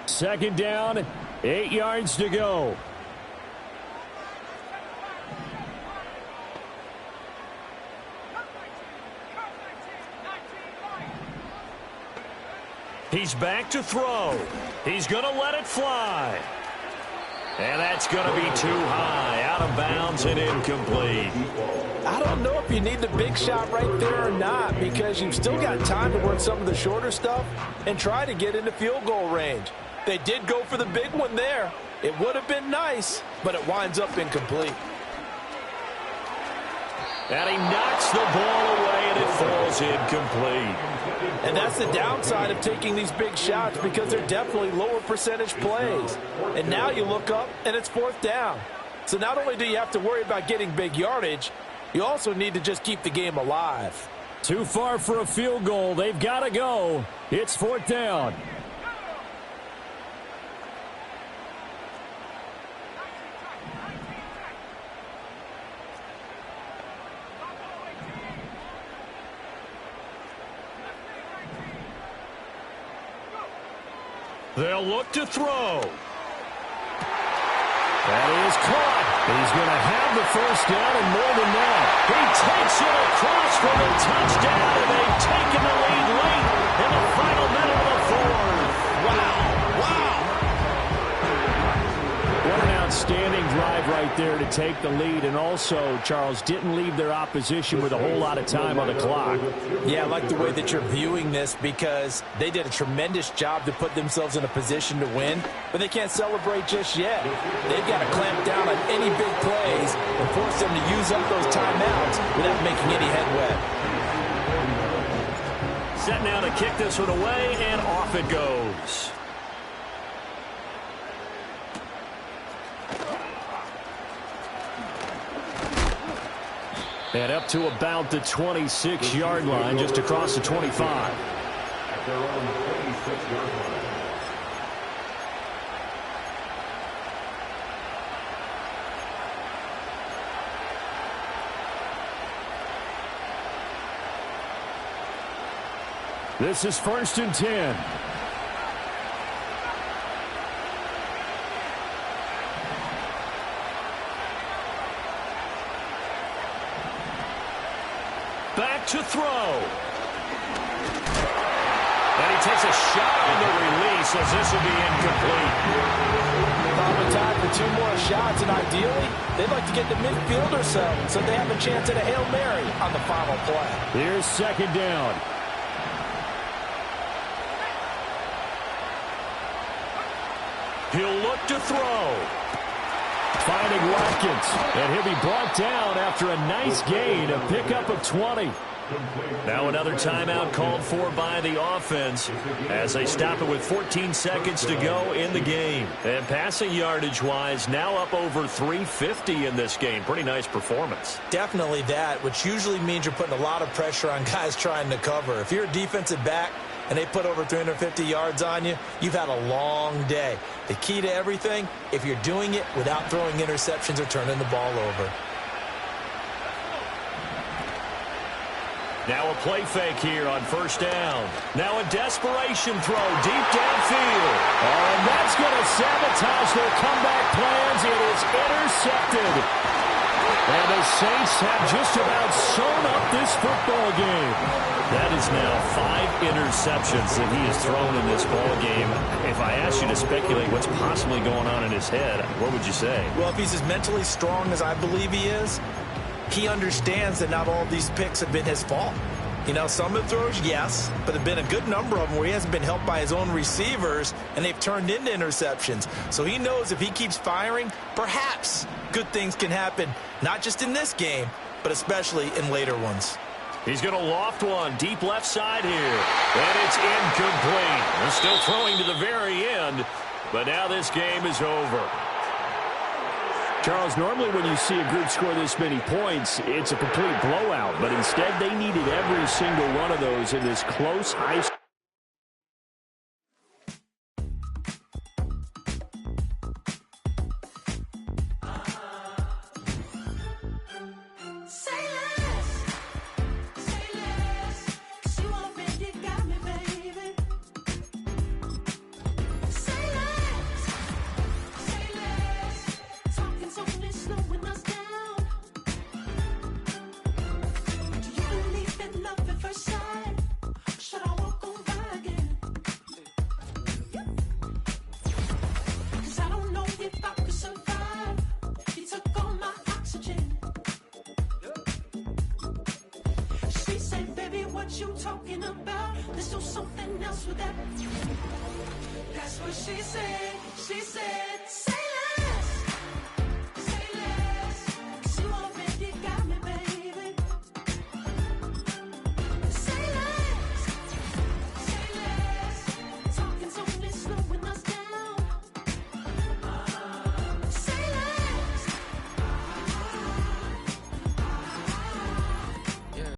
Second down, 8 yards to go. He's back to throw. He's going to let it fly. And that's going to be too high, out of bounds and incomplete. I don't know if you need the big shot right there or not because you've still got time to work some of the shorter stuff and try to get into field goal range. They did go for the big one there. It would have been nice, but it winds up incomplete. And he knocks the ball away, and it falls incomplete. And that's the downside of taking these big shots because they're definitely lower percentage plays. And now you look up, and it's 4th down. So not only do you have to worry about getting big yardage, you also need to just keep the game alive. Too far for a field goal. They've got to go. It's 4th down. They'll look to throw. That is caught. He's going to have the first down and more than that. He takes it across for the touchdown, and they've taken the lead late in the final minute of the 4th. Wow. What an outstanding drive right there to take the lead. And also, Charles, didn't leave their opposition with a whole lot of time on the clock. Yeah, I like the way that you're viewing this because they did a tremendous job to put themselves in a position to win, but they can't celebrate just yet. They've got to clamp down on any big plays and force them to use up those timeouts without making any headway. Set now to kick this one away, and off it goes. And up to about the 26-yard line, just across the 25. At their own 26-yard line. This is 1st and 10. Back to throw. And he takes a shot on the release as this will be incomplete. Probably time for 2 more shots, and ideally, they'd like to get to midfield or so they have a chance at a Hail Mary on the final play. Here's 2nd down. He'll look to throw. Finding Watkins, and he'll be brought down after a nice gain, a pickup of 20. Now another timeout called for by the offense as they stop it with 14 seconds to go in the game. And passing yardage-wise, now up over 350 in this game. Pretty nice performance. Definitely that, which usually means you're putting a lot of pressure on guys trying to cover. If you're a defensive back and they put over 350 yards on you, you've had a long day. The key to everything, if you're doing it without throwing interceptions or turning the ball over. Now a play fake here on 1st down. Now a desperation throw deep downfield. Oh, and that's going to sabotage their comeback plans. It is intercepted. And the Saints have just about sewn up this football game. That is now 5 interceptions that he has thrown in this ball game. If I asked you to speculate what's possibly going on in his head, what would you say? Well, if he's as mentally strong as I believe he is, he understands that not all of these picks have been his fault. You know, some of the throws, yes, but there have been a good number of them where he hasn't been helped by his own receivers, and they've turned into interceptions. So he knows if he keeps firing, perhaps good things can happen, not just in this game, but especially in later ones. He's going to loft one deep left side here, and it's incomplete. They're still throwing to the very end, but now this game is over. Charles, normally when you see a group score this many points, it's a complete blowout. But instead, they needed every single one of those in this close, high score. You talking about? Let's do something else with that. That's what she said. She said.